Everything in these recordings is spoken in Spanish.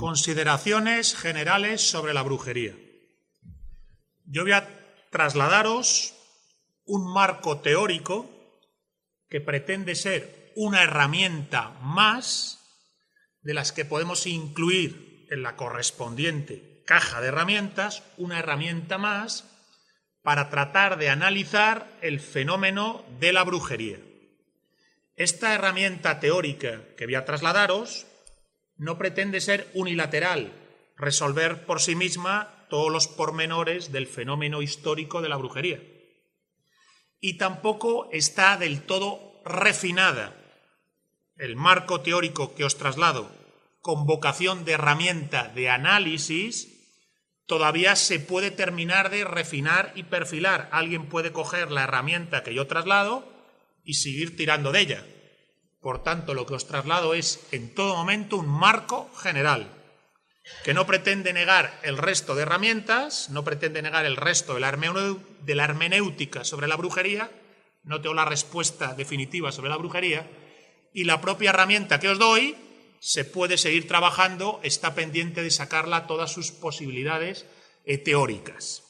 Consideraciones generales sobre la brujería. Yo voy a trasladaros un marco teórico que pretende ser una herramienta más de las que podemos incluir en la correspondiente caja de herramientas, una herramienta más para tratar de analizar el fenómeno de la brujería. Esta herramienta teórica que voy a trasladaros no pretende ser unilateral, resolver por sí misma todos los pormenores del fenómeno histórico de la brujería. Y tampoco está del todo refinada. El marco teórico que os traslado, con vocación de herramienta de análisis, todavía se puede terminar de refinar y perfilar. Alguien puede coger la herramienta que yo traslado y seguir tirando de ella. Por tanto, lo que os traslado es en todo momento un marco general, que no pretende negar el resto de herramientas, no pretende negar el resto de la hermenéutica sobre la brujería, no tengo la respuesta definitiva sobre la brujería, y la propia herramienta que os doy se puede seguir trabajando, está pendiente de sacarla a todas sus posibilidades teóricas.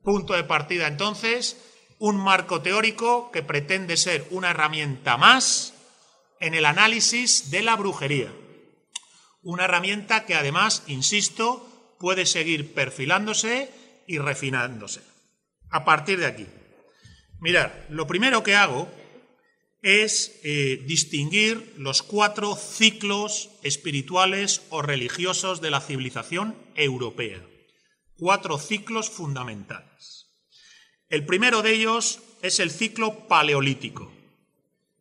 Punto de partida, entonces, un marco teórico que pretende ser una herramienta más en el análisis de la brujería. Una herramienta que además, insisto, puede seguir perfilándose y refinándose. A partir de aquí, mirad, lo primero que hago es distinguir los 4 ciclos espirituales o religiosos de la civilización europea. 4 ciclos fundamentales. El primero de ellos es el ciclo paleolítico.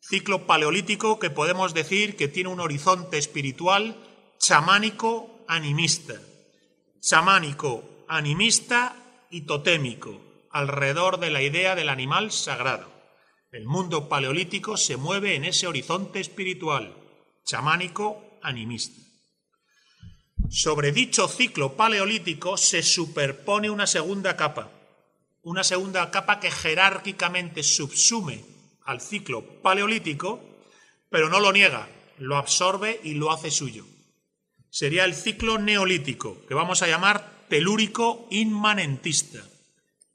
Ciclo paleolítico que podemos decir que tiene un horizonte espiritual chamánico animista. Chamánico animista y totémico, alrededor de la idea del animal sagrado. El mundo paleolítico se mueve en ese horizonte espiritual, chamánico animista. Sobre dicho ciclo paleolítico se superpone una segunda capa que jerárquicamente subsume al ciclo paleolítico, pero no lo niega, lo absorbe y lo hace suyo. Sería el ciclo neolítico, que vamos a llamar telúrico inmanentista.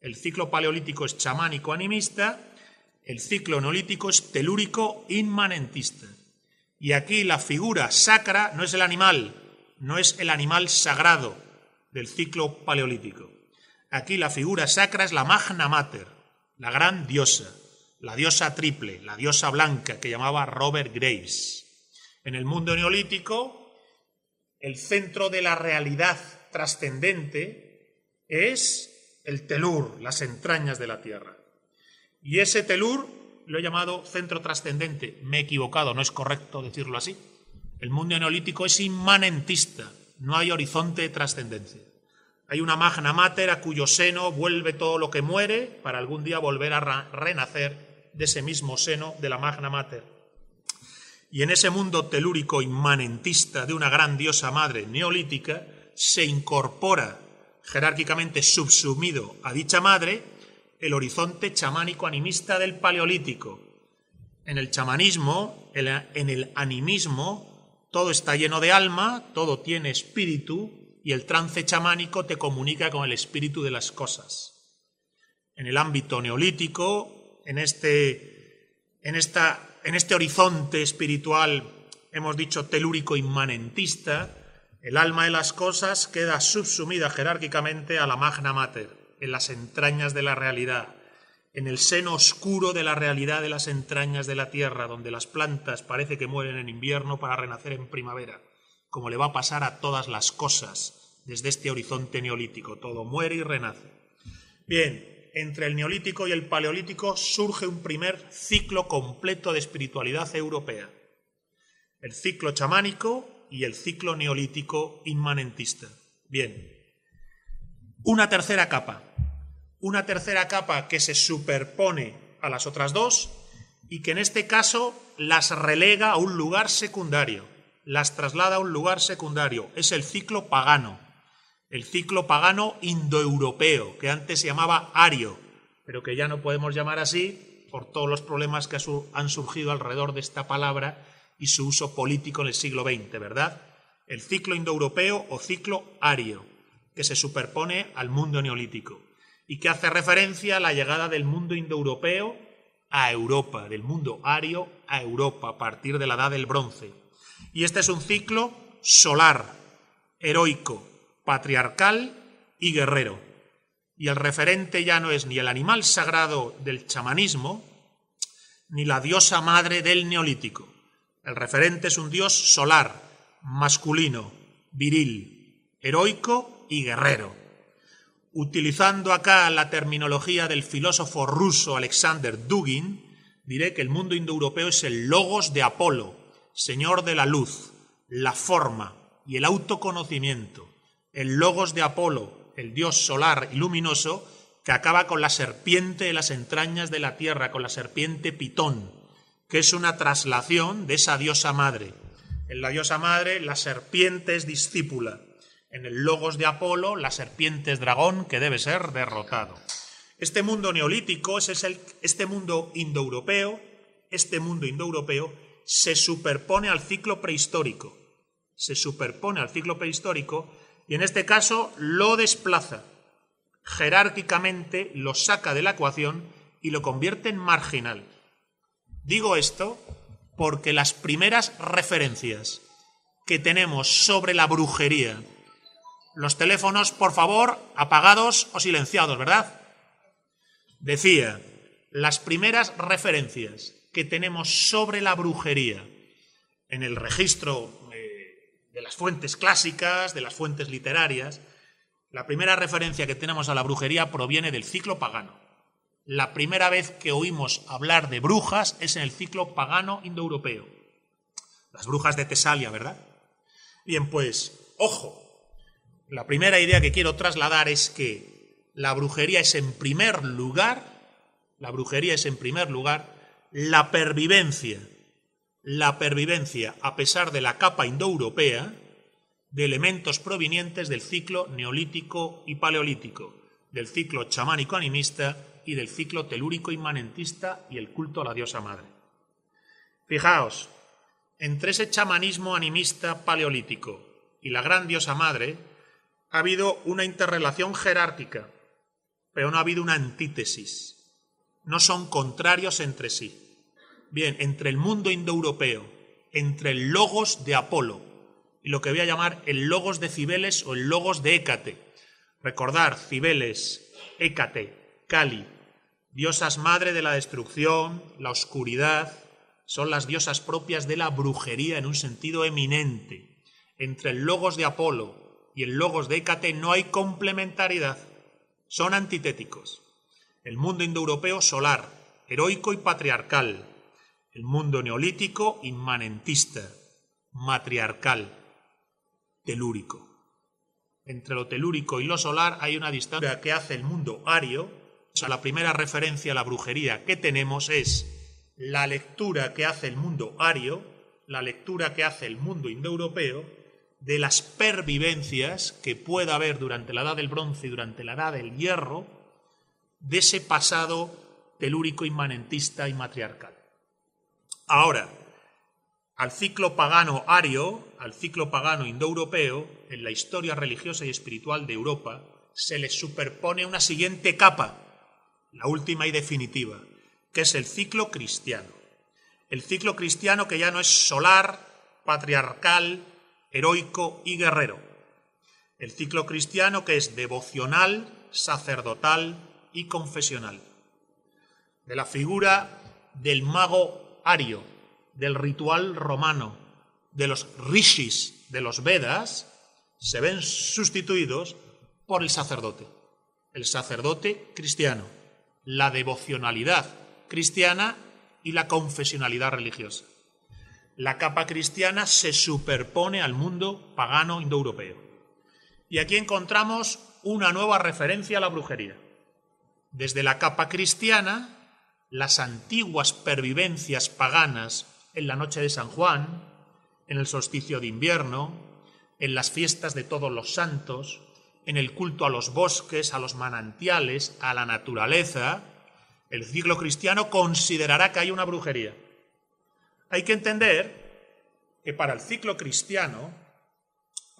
El ciclo paleolítico es chamánico animista, el ciclo neolítico es telúrico inmanentista. Y aquí la figura sacra no es el animal sagrado del ciclo paleolítico. Aquí la figura sacra es la Magna Mater, la gran diosa, la diosa triple, la diosa blanca que llamaba Robert Graves. En el mundo neolítico, el centro de la realidad trascendente es el telur, las entrañas de la tierra. Y ese telur lo he llamado centro trascendente. Me he equivocado, no es correcto decirlo así. El mundo neolítico es inmanentista, no hay horizonte de trascendencia. Hay una Magna Mater a cuyo seno vuelve todo lo que muere para algún día volver a renacer de ese mismo seno de la Magna Mater. Y en ese mundo telúrico inmanentista de una gran diosa madre neolítica se incorpora jerárquicamente subsumido a dicha madre el horizonte chamánico animista del paleolítico. En el chamanismo, en el animismo, todo está lleno de alma, todo tiene espíritu, y el trance chamánico te comunica con el espíritu de las cosas. En el ámbito neolítico, en este horizonte espiritual, hemos dicho telúrico inmanentista, el alma de las cosas queda subsumida jerárquicamente a la Magna Mater, en las entrañas de la realidad, en el seno oscuro de la realidad de las entrañas de la tierra, donde las plantas parece que mueren en invierno para renacer en primavera, como le va a pasar a todas las cosas desde este horizonte neolítico. Todo muere y renace. Bien, entre el neolítico y el paleolítico surge un primer ciclo completo de espiritualidad europea. El ciclo chamánico y el ciclo neolítico inmanentista. Bien, una tercera capa que se superpone a las otras dos y que en este caso las relega a un lugar secundario, las traslada a un lugar secundario. Es el ciclo pagano indoeuropeo, que antes se llamaba ario, pero que ya no podemos llamar así por todos los problemas que han surgido alrededor de esta palabra y su uso político en el siglo XX, ¿verdad? el ciclo indoeuropeo o ciclo ario, que se superpone al mundo neolítico y que hace referencia a la llegada del mundo indoeuropeo a Europa, del mundo ario a Europa a partir de la Edad del Bronce. Y este es un ciclo solar, heroico, patriarcal y guerrero. Y el referente ya no es ni el animal sagrado del chamanismo, ni la diosa madre del neolítico. El referente es un dios solar, masculino, viril, heroico y guerrero. Utilizando acá la terminología del filósofo ruso Alexander Dugin, diré que el mundo indoeuropeo es el logos de Apolo, señor de la luz, la forma y el autoconocimiento. El logos de Apolo, el dios solar y luminoso, que acaba con la serpiente de las entrañas de la tierra, con la serpiente Pitón, que es una traslación de esa diosa madre. En la diosa madre, la serpiente es discípula. En el logos de Apolo, la serpiente es dragón que debe ser derrotado. Este mundo neolítico, este mundo indoeuropeo se superpone al ciclo prehistórico. Se superpone al ciclo prehistórico y en este caso lo desplaza. Jerárquicamente lo saca de la ecuación y lo convierte en marginal. Digo esto porque las primeras referencias que tenemos sobre la brujería, los teléfonos, por favor, apagados o silenciados, ¿verdad? Decía, las primeras referencias que tenemos sobre la brujería en el registro de las fuentes clásicas, de las fuentes literarias, la primera referencia que tenemos a la brujería proviene del ciclo pagano. La primera vez que oímos hablar de brujas es en el ciclo pagano indoeuropeo. Las brujas de Tesalia, ¿verdad? Bien, pues, ojo. La primera idea que quiero trasladar es que la brujería es en primer lugar la pervivencia, a pesar de la capa indoeuropea, de elementos provenientes del ciclo neolítico y paleolítico, del ciclo chamánico animista y del ciclo telúrico inmanentista y el culto a la diosa madre. Fijaos, entre ese chamanismo animista paleolítico y la gran diosa madre ha habido una interrelación jerárquica, pero no ha habido una antítesis. No son contrarios entre sí. Bien, entre el mundo indoeuropeo, entre el logos de Apolo y lo que voy a llamar el logos de Cibeles o el logos de Hécate. Recordar, Cibeles, Hécate, Cali, diosas madre de la destrucción, la oscuridad, son las diosas propias de la brujería en un sentido eminente. Entre el logos de Apolo y el logos de Hécate no hay complementariedad, son antitéticos. El mundo indoeuropeo solar, heroico y patriarcal. El mundo neolítico inmanentista, matriarcal, telúrico. Entre lo telúrico y lo solar hay una distancia que hace el mundo ario. O sea, la primera referencia a la brujería que tenemos es la lectura que hace el mundo ario, la lectura que hace el mundo indoeuropeo de las pervivencias que pueda haber durante la Edad del Bronce y durante la Edad del Hierro de ese pasado telúrico inmanentista y matriarcal. Ahora, al ciclo pagano ario, al ciclo pagano indoeuropeo, en la historia religiosa y espiritual de Europa, se le superpone una siguiente capa, la última y definitiva, que es el ciclo cristiano. El ciclo cristiano que ya no es solar, patriarcal, heroico y guerrero. El ciclo cristiano que es devocional, sacerdotal y confesional. De la figura del mago ario, del ritual romano, de los rishis de los Vedas, se ven sustituidos por el sacerdote cristiano, la devocionalidad cristiana y la confesionalidad religiosa. La capa cristiana se superpone al mundo pagano indoeuropeo. Y aquí encontramos una nueva referencia a la brujería. Desde la capa cristiana, las antiguas pervivencias paganas en la noche de San Juan, en el solsticio de invierno, en las fiestas de todos los santos, en el culto a los bosques, a los manantiales, a la naturaleza, el ciclo cristiano considerará que hay una brujería. Hay que entender que para el ciclo cristiano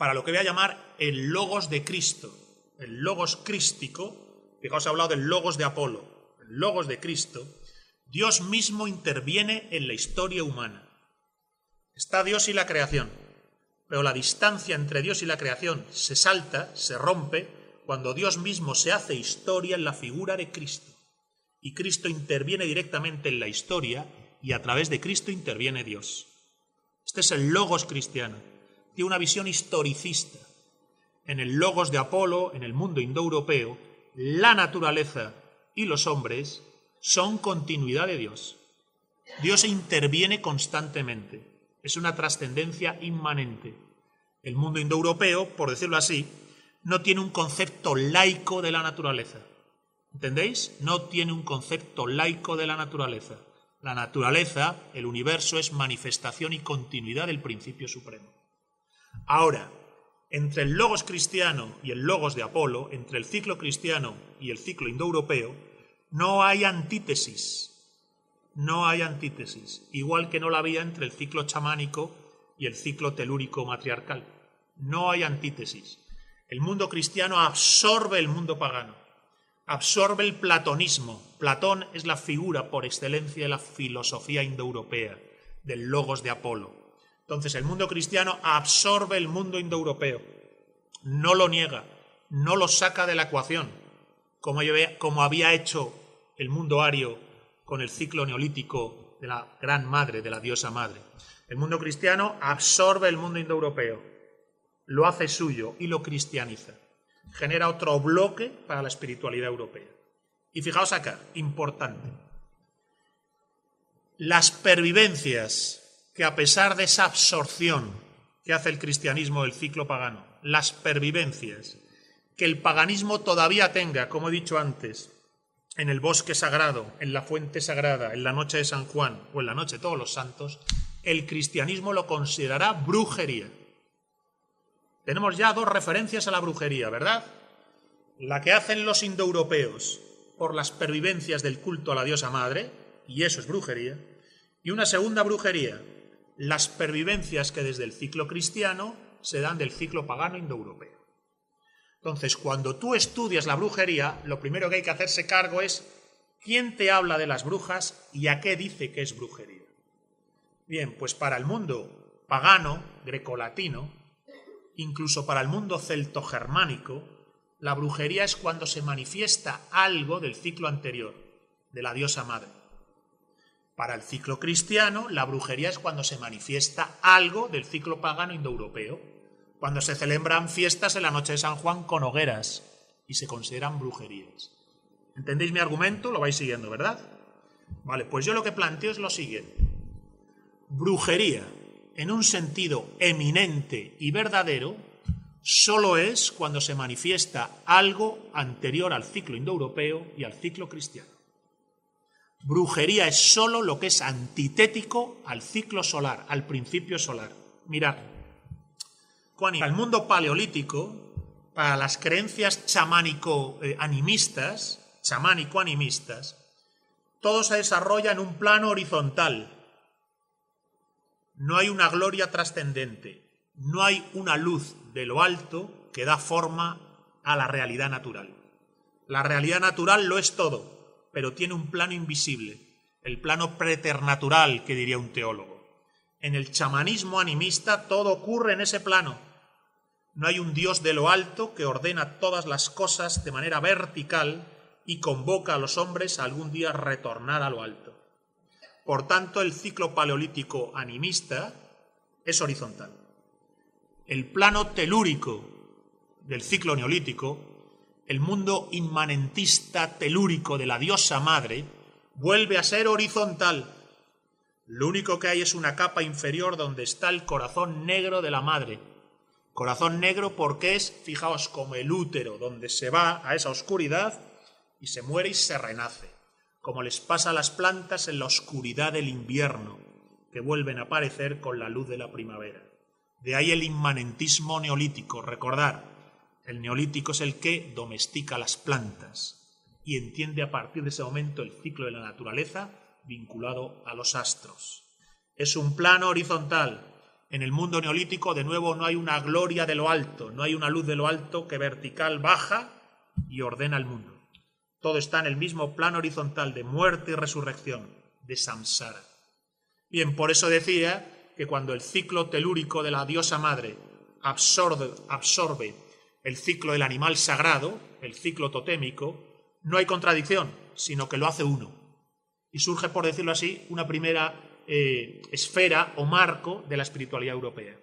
para lo que voy a llamar el logos de Cristo, el logos crístico. Fijaos, he hablado del logos de Apolo, el logos de Cristo. Dios mismo interviene en la historia humana. Está Dios y la creación, pero la distancia entre Dios y la creación se salta, se rompe, cuando Dios mismo se hace historia en la figura de Cristo. Y Cristo interviene directamente en la historia y a través de Cristo interviene Dios. Este es el logos cristiano. Tiene una visión historicista. En el logos de Apolo, en el mundo indoeuropeo, la naturaleza y los hombres son continuidad de Dios. Dios interviene constantemente. Es una trascendencia inmanente. El mundo indoeuropeo, por decirlo así, no tiene un concepto laico de la naturaleza. ¿Entendéis? No tiene un concepto laico de la naturaleza. La naturaleza, el universo, es manifestación y continuidad del principio supremo. Ahora, entre el logos cristiano y el logos de Apolo, entre el ciclo cristiano y el ciclo indoeuropeo, no hay antítesis. No hay antítesis. Igual que no la había entre el ciclo chamánico y el ciclo telúrico matriarcal. No hay antítesis. El mundo cristiano absorbe el mundo pagano. Absorbe el platonismo. Platón es la figura por excelencia de la filosofía indoeuropea, del logos de Apolo. Entonces el mundo cristiano absorbe el mundo indoeuropeo, no lo niega, no lo saca de la ecuación, como había hecho el mundo ario con el ciclo neolítico de la gran madre, de la diosa madre. El mundo cristiano absorbe el mundo indoeuropeo, lo hace suyo y lo cristianiza. Genera otro bloque para la espiritualidad europea. Y fijaos acá, importante. Las pervivencias que a pesar de esa absorción que hace el cristianismo del ciclo pagano, las pervivencias que el paganismo todavía tenga, como he dicho antes, en el bosque sagrado, en la fuente sagrada, en la noche de San Juan o en la noche de todos los santos, el cristianismo lo considerará brujería. Tenemos ya dos referencias a la brujería, ¿verdad? La que hacen los indoeuropeos por las pervivencias del culto a la diosa madre, y eso es brujería, y una segunda brujería, las pervivencias que desde el ciclo cristiano se dan del ciclo pagano indoeuropeo. Entonces, cuando tú estudias la brujería, lo primero que hay que hacerse cargo es quién te habla de las brujas y a qué dice que es brujería. Bien, pues para el mundo pagano, grecolatino, incluso para el mundo celto-germánico, la brujería es cuando se manifiesta algo del ciclo anterior, de la diosa madre. Para el ciclo cristiano, la brujería es cuando se manifiesta algo del ciclo pagano indoeuropeo, cuando se celebran fiestas en la noche de San Juan con hogueras y se consideran brujerías. ¿Entendéis mi argumento? Lo vais siguiendo, ¿verdad? Vale, pues yo lo que planteo es lo siguiente. Brujería, en un sentido eminente y verdadero, solo es cuando se manifiesta algo anterior al ciclo indoeuropeo y al ciclo cristiano. Brujería es solo lo que es antitético al ciclo solar, al principio solar. Mirad, para el mundo paleolítico, para las creencias chamánico-animistas, todo se desarrolla en un plano horizontal. No hay una gloria trascendente, no hay una luz de lo alto que da forma a la realidad natural. La realidad natural lo es todo, pero tiene un plano invisible, el plano preternatural, que diría un teólogo. En el chamanismo animista todo ocurre en ese plano. No hay un Dios de lo alto que ordena todas las cosas de manera vertical y convoca a los hombres a algún día retornar a lo alto. Por tanto, el ciclo paleolítico animista es horizontal. El plano telúrico del ciclo neolítico, el mundo inmanentista telúrico de la diosa madre, vuelve a ser horizontal. Lo único que hay es una capa inferior donde está el corazón negro de la madre. Corazón negro porque es, fijaos, como el útero, donde se va a esa oscuridad y se muere y se renace, como les pasa a las plantas en la oscuridad del invierno, que vuelven a aparecer con la luz de la primavera. De ahí el inmanentismo neolítico. Recordad, el neolítico es el que domestica las plantas y entiende a partir de ese momento el ciclo de la naturaleza vinculado a los astros. Es un plano horizontal En el mundo neolítico, de nuevo, no hay una gloria de lo alto, no hay una luz de lo alto que vertical baja y ordena el mundo. Todo está en el mismo plano horizontal de muerte y resurrección, de samsara. Bien, por eso decía que cuando el ciclo telúrico de la diosa madre absorbe el ciclo del animal sagrado, el ciclo totémico, no hay contradicción, sino que lo hace uno. Y surge, por decirlo así, una primera esfera o marco de la espiritualidad europea.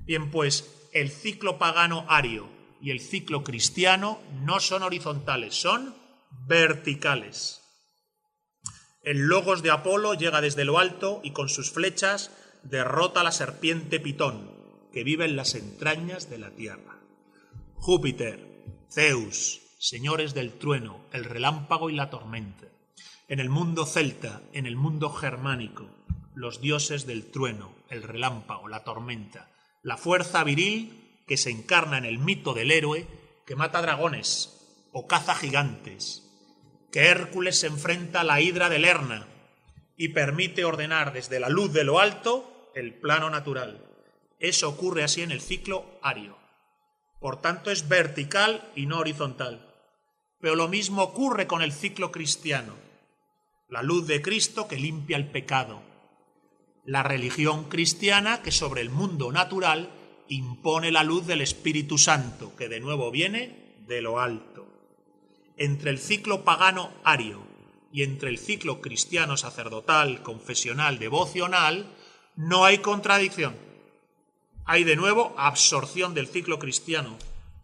Bien, pues el ciclo pagano ario y el ciclo cristiano no son horizontales, son verticales. El logos de Apolo llega desde lo alto y con sus flechas derrota a la serpiente Pitón, que vive en las entrañas de la tierra. Júpiter, Zeus, señores del trueno, el relámpago y la tormenta. En el mundo celta, en el mundo germánico, los dioses del trueno, el relámpago, la tormenta, la fuerza viril que se encarna en el mito del héroe que mata dragones o caza gigantes, que Hércules se enfrenta a la hidra de Lerna y permite ordenar desde la luz de lo alto el plano natural. Eso ocurre así en el ciclo ario. Por tanto, es vertical y no horizontal. Pero lo mismo ocurre con el ciclo cristiano. La luz de Cristo que limpia el pecado. La religión cristiana que sobre el mundo natural impone la luz del Espíritu Santo, que de nuevo viene de lo alto. Entre el ciclo pagano ario y entre el ciclo cristiano sacerdotal, confesional, devocional, no hay contradicción. Hay de nuevo absorción del ciclo cristiano,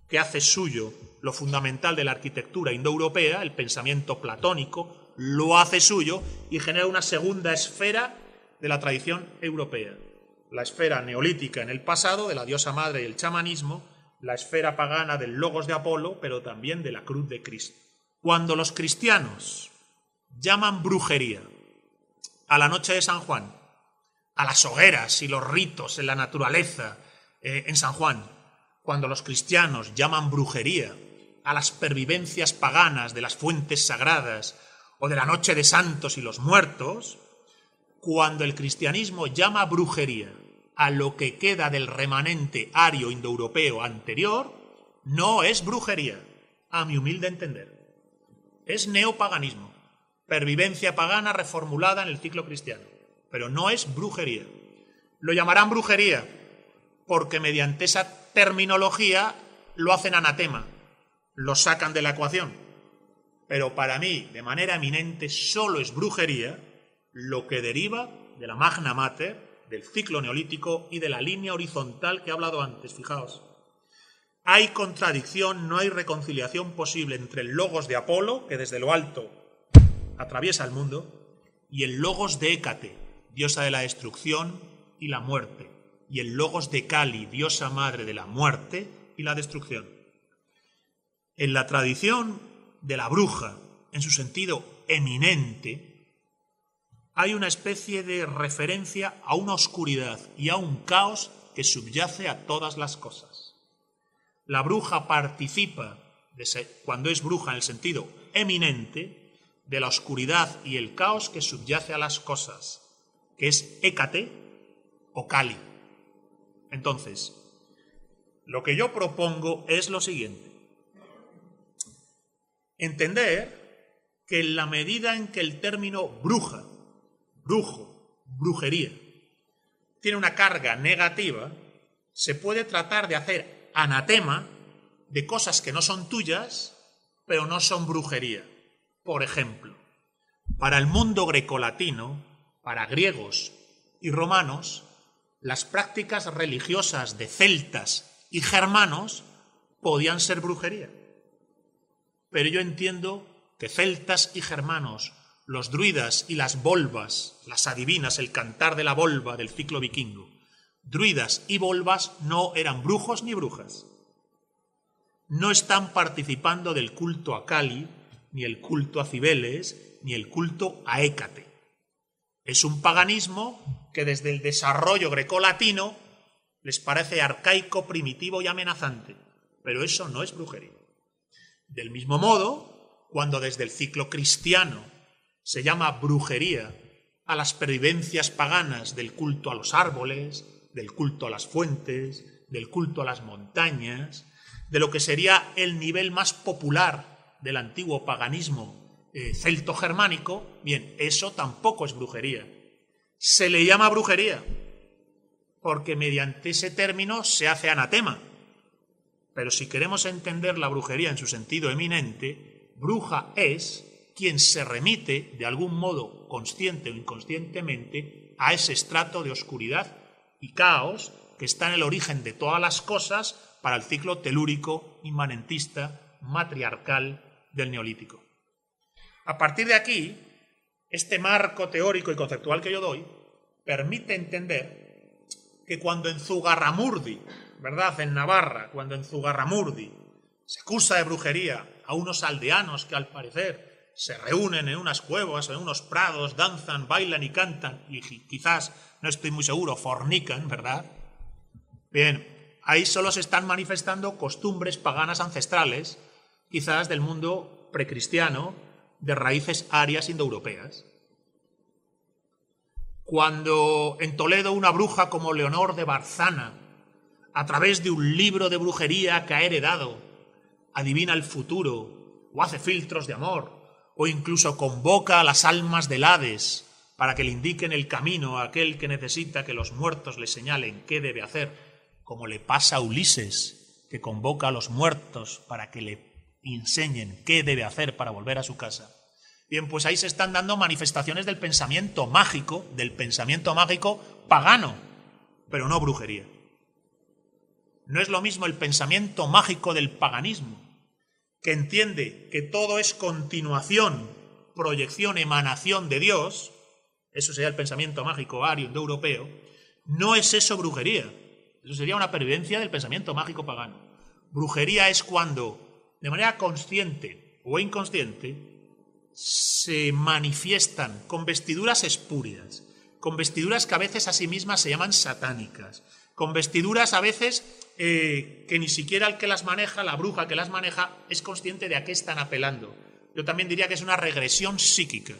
que hace suyo lo fundamental de la arquitectura indoeuropea, el pensamiento platónico, lo hace suyo y genera una segunda esfera de la tradición europea. La esfera neolítica en el pasado, de la diosa madre y el chamanismo, la esfera pagana del logos de Apolo, pero también de la cruz de Cristo. Cuando los cristianos llaman brujería a la noche de San Juan, a las hogueras y los ritos en la naturaleza en San Juan, cuando los cristianos llaman brujería a las pervivencias paganas de las fuentes sagradas o de la noche de santos y los muertos, cuando el cristianismo llama brujería a lo que queda del remanente ario indoeuropeo anterior, no es brujería, a mi humilde entender. Es neopaganismo, pervivencia pagana reformulada en el ciclo cristiano, pero no es brujería. Lo llamarán brujería porque mediante esa terminología lo hacen anatema, lo sacan de la ecuación. Pero para mí, de manera eminente, solo es brujería lo que deriva de la Magna Mater, del ciclo neolítico y de la línea horizontal que he hablado antes. Fijaos, hay contradicción, no hay reconciliación posible entre el logos de Apolo, que desde lo alto atraviesa el mundo, y el logos de Hécate, diosa de la destrucción y la muerte, y el logos de Kali, diosa madre de la muerte y la destrucción. En la tradición de la bruja, en su sentido eminente, hay una especie de referencia a una oscuridad y a un caos que subyace a todas las cosas. La bruja participa, cuando es bruja en el sentido eminente, de la oscuridad y el caos que subyace a las cosas, que es Hécate o Kali. Entonces, lo que yo propongo es lo siguiente. Entender que en la medida en que el término bruja, brujo, brujería, tiene una carga negativa, se puede tratar de hacer anatema de cosas que no son tuyas, pero no son brujería. Por ejemplo, para el mundo grecolatino, para griegos y romanos, las prácticas religiosas de celtas y germanos podían ser brujería. Pero yo entiendo que celtas y germanos, los druidas y las volvas, las adivinas, el cantar de la volva del ciclo vikingo, druidas y volvas no eran brujos ni brujas. No están participando del culto a Kali, ni el culto a Cibeles, ni el culto a Hécate. Es un paganismo que desde el desarrollo grecolatino les parece arcaico, primitivo y amenazante, pero eso no es brujería. Del mismo modo, cuando desde el ciclo cristiano se llama brujería a las pervivencias paganas del culto a los árboles, del culto a las fuentes, del culto a las montañas, de lo que sería el nivel más popular del antiguo paganismo celto-germánico. Bien, eso tampoco es brujería. Se le llama brujería porque mediante ese término se hace anatema. Pero si queremos entender la brujería en su sentido eminente, bruja es quien se remite de algún modo, consciente o inconscientemente, a ese estrato de oscuridad y caos que está en el origen de todas las cosas para el ciclo telúrico, inmanentista, matriarcal del Neolítico. A partir de aquí, este marco teórico y conceptual que yo doy permite entender que cuando en Zugarramurdi, ¿verdad?, en Navarra, cuando en Zugarramurdi se acusa de brujería a unos aldeanos que al parecer se reúnen en unas cuevas, en unos prados, danzan, bailan y cantan, y quizás, no estoy muy seguro, fornican, ¿verdad? Bien, ahí solo se están manifestando costumbres paganas ancestrales, quizás del mundo precristiano, de raíces arias indoeuropeas. Cuando en Toledo una bruja como Leonor de Barzana, a través de un libro de brujería que ha heredado, adivina el futuro, o hace filtros de amor, o incluso convoca a las almas del Hades para que le indiquen el camino a aquel que necesita que los muertos le señalen qué debe hacer, como le pasa a Ulises, que convoca a los muertos para que le enseñen qué debe hacer para volver a su casa. Bien, pues ahí se están dando manifestaciones del pensamiento mágico pagano, pero no brujería. No es lo mismo el pensamiento mágico del paganismo, que entiende que todo es continuación, proyección, emanación de Dios, eso sería el pensamiento mágico ario indoeuropeo. No es eso brujería, eso sería una pervivencia del pensamiento mágico pagano. Brujería es cuando, de manera consciente o inconsciente, se manifiestan con vestiduras espurias, con vestiduras que a veces a sí mismas se llaman satánicas, con vestiduras a veces que ni siquiera el que las maneja, la bruja que las maneja, es consciente de a qué están apelando. Yo también diría que es una regresión psíquica.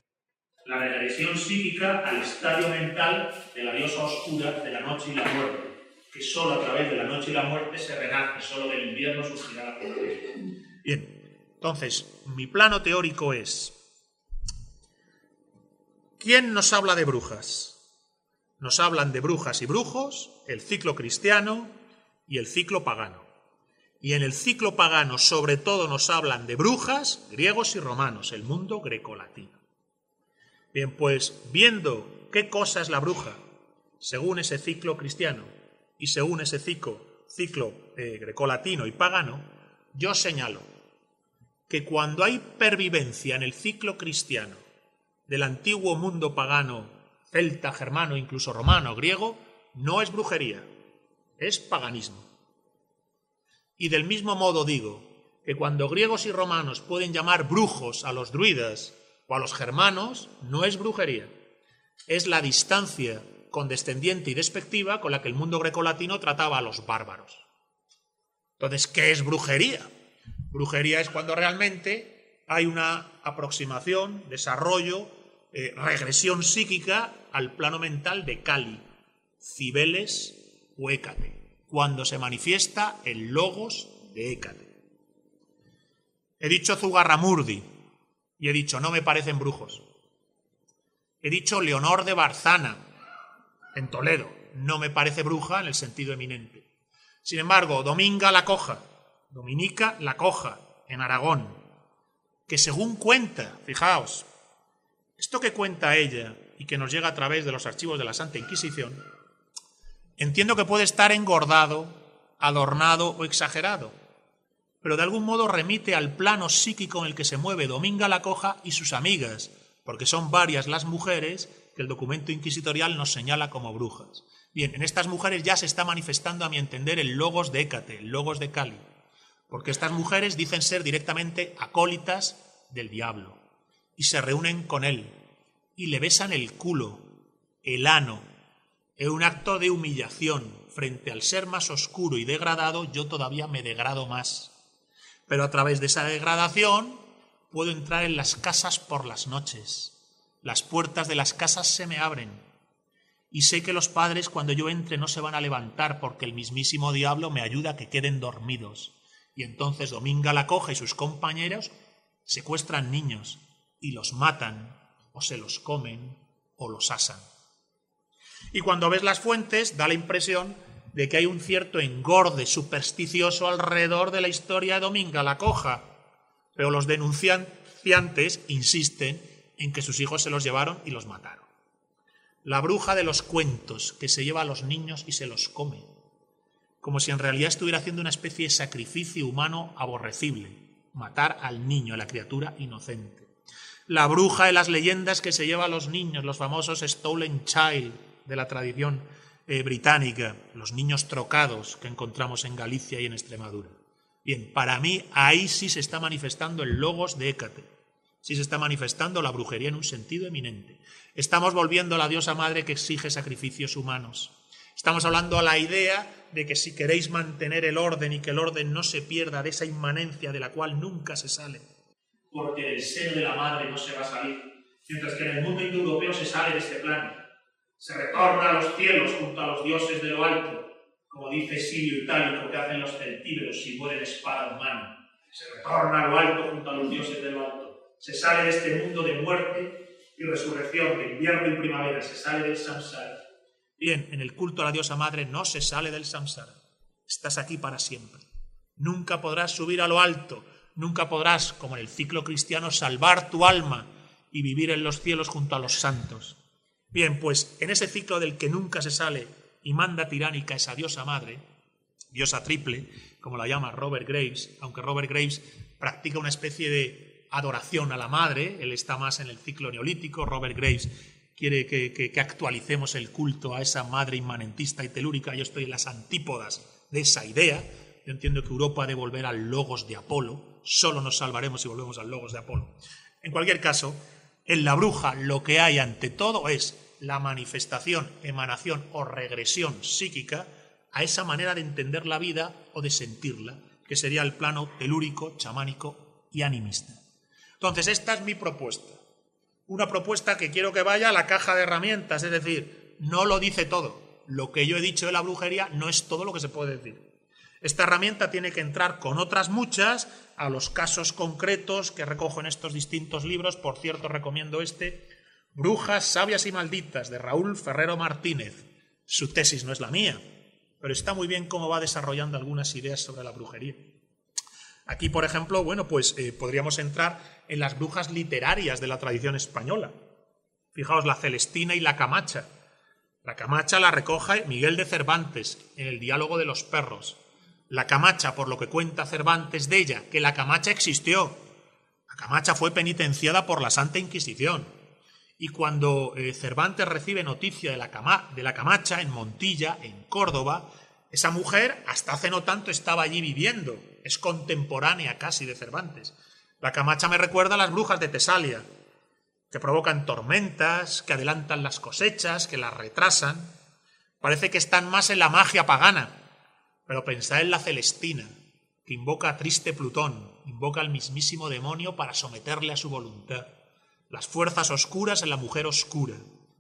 La regresión psíquica al estadio mental de la diosa oscura de la noche y la muerte, que solo a través de la noche y la muerte se renace, solo del invierno surgirá la primavera. Bien, entonces, mi plano teórico es: ¿quién nos habla de brujas? Nos hablan de brujas y brujos, el ciclo cristiano y el ciclo pagano. Y en el ciclo pagano, sobre todo, nos hablan de brujas, griegos y romanos, el mundo grecolatino. Bien, pues, viendo qué cosa es la bruja, según ese ciclo cristiano y según ese ciclo grecolatino y pagano, yo señalo que cuando hay pervivencia en el ciclo cristiano del antiguo mundo pagano, celta, germano, incluso romano, griego, no es brujería, es paganismo. Y del mismo modo digo que cuando griegos y romanos pueden llamar brujos a los druidas o a los germanos, no es brujería, es la distancia condescendiente y despectiva con la que el mundo grecolatino trataba a los bárbaros. Entonces, ¿qué es brujería? Brujería es cuando realmente hay una aproximación, desarrollo, regresión psíquica al plano mental de Kali, Cibeles o Hécate, cuando se manifiesta el logos de Hécate. He dicho Zugarramurdi y he dicho no me parecen brujos. He dicho Leonor de Barzana en Toledo, no me parece bruja en el sentido eminente. Sin embargo, Dominica la Coja en Aragón, que según cuenta, fijaos, esto que cuenta ella y que nos llega a través de los archivos de la Santa Inquisición, entiendo que puede estar engordado, adornado o exagerado, pero de algún modo remite al plano psíquico en el que se mueve Dominga la Coja y sus amigas, porque son varias las mujeres que el documento inquisitorial nos señala como brujas. Bien, en estas mujeres ya se está manifestando, a mi entender, el logos de Hécate, el logos de Kali, porque estas mujeres dicen ser directamente acólitas del diablo. Y se reúnen con él, y le besan el culo, el ano, en un acto de humillación. Frente al ser más oscuro y degradado, yo todavía me degrado más. Pero a través de esa degradación puedo entrar en las casas por las noches. Las puertas de las casas se me abren. Y sé que los padres cuando yo entre no se van a levantar porque el mismísimo diablo me ayuda a que queden dormidos. Y entonces Dominga la Coja y sus compañeros secuestran niños y los matan o se los comen o los asan. Y cuando ves las fuentes da la impresión de que hay un cierto engorde supersticioso alrededor de la historia de Dominga la Coja, pero los denunciantes insisten en que sus hijos se los llevaron y los mataron. La bruja de los cuentos que se lleva a los niños y se los come, como si en realidad estuviera haciendo una especie de sacrificio humano aborrecible, matar al niño, a la criatura inocente. La bruja de las leyendas que se lleva a los niños, los famosos Stolen Child de la tradición británica, los niños trocados que encontramos en Galicia y en Extremadura. Bien, para mí ahí sí se está manifestando el logos de Hécate, sí se está manifestando la brujería en un sentido eminente. Estamos volviendo a la diosa madre que exige sacrificios humanos. Estamos hablando a la idea de que si queréis mantener el orden y que el orden no se pierda de esa inmanencia de la cual nunca se sale, porque del seno de la madre no se va a salir, mientras que en el mundo indoeuropeo se sale de este plano, se retorna a los cielos junto a los dioses de lo alto, como dice Silio Itálico que hacen los celtíberos si mueren espada en mano, se retorna a lo alto junto a los dioses de lo alto, se sale de este mundo de muerte y resurrección, de invierno y primavera, se sale del samsara. Bien, en el culto a la diosa madre no se sale del samsara. Estás aquí para siempre. Nunca podrás subir a lo alto, nunca podrás, como en el ciclo cristiano, salvar tu alma y vivir en los cielos junto a los santos. Bien, pues en ese ciclo del que nunca se sale y manda tiránica esa diosa madre, diosa triple, como la llama Robert Graves, aunque Robert Graves practica una especie de adoración a la madre, él está más en el ciclo neolítico, Robert Graves quiere que actualicemos el culto a esa madre inmanentista y telúrica. Yo estoy en las antípodas de esa idea. Yo entiendo que Europa ha de volver al logos de Apolo. Solo nos salvaremos si volvemos al logos de Apolo. En cualquier caso, en la bruja lo que hay ante todo es la manifestación, emanación o regresión psíquica a esa manera de entender la vida o de sentirla, que sería el plano telúrico, chamánico y animista. Entonces, esta es mi propuesta. Una propuesta que quiero que vaya a la caja de herramientas, es decir, no lo dice todo. Lo que yo he dicho de la brujería no es todo lo que se puede decir. Esta herramienta tiene que entrar con otras muchas a los casos concretos que recojo en estos distintos libros. Por cierto, recomiendo Brujas, sabias y malditas, de Raúl Ferrero Martínez. Su tesis no es la mía, pero está muy bien cómo va desarrollando algunas ideas sobre la brujería. Aquí, por ejemplo, podríamos entrar en las brujas literarias de la tradición española. Fijaos, la Celestina y la Camacha. La Camacha la recoge Miguel de Cervantes en el Diálogo de los Perros. La Camacha, por lo que cuenta Cervantes de ella, que la Camacha existió. La Camacha fue penitenciada por la Santa Inquisición. Y cuando Cervantes recibe noticia de la Camacha en Montilla, en Córdoba, esa mujer hasta hace no tanto estaba allí viviendo. Es contemporánea casi de Cervantes. La Camacha me recuerda a las brujas de Tesalia, que provocan tormentas, que adelantan las cosechas, que las retrasan. Parece que están más en la magia pagana, pero pensad en la Celestina, que invoca a triste Plutón, invoca al mismísimo demonio para someterle a su voluntad. Las fuerzas oscuras en la mujer oscura.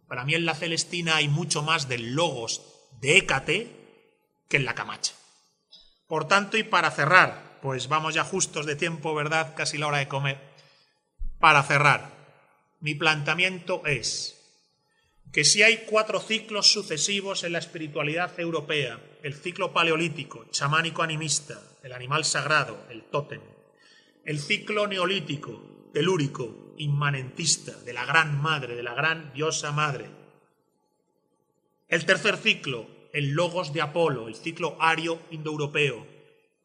Para mí en la Celestina hay mucho más del logos de Hécate que en la Camacha. Por tanto, y para cerrar, pues vamos ya justos de tiempo, ¿verdad? Casi la hora de comer. Para cerrar, mi planteamiento es que si hay 4 ciclos sucesivos en la espiritualidad europea, el ciclo paleolítico, chamánico animista, el animal sagrado, el tótem, el ciclo neolítico, telúrico, inmanentista, de la gran madre, de la gran diosa madre, el tercer ciclo, el logos de Apolo, el ciclo ario indoeuropeo,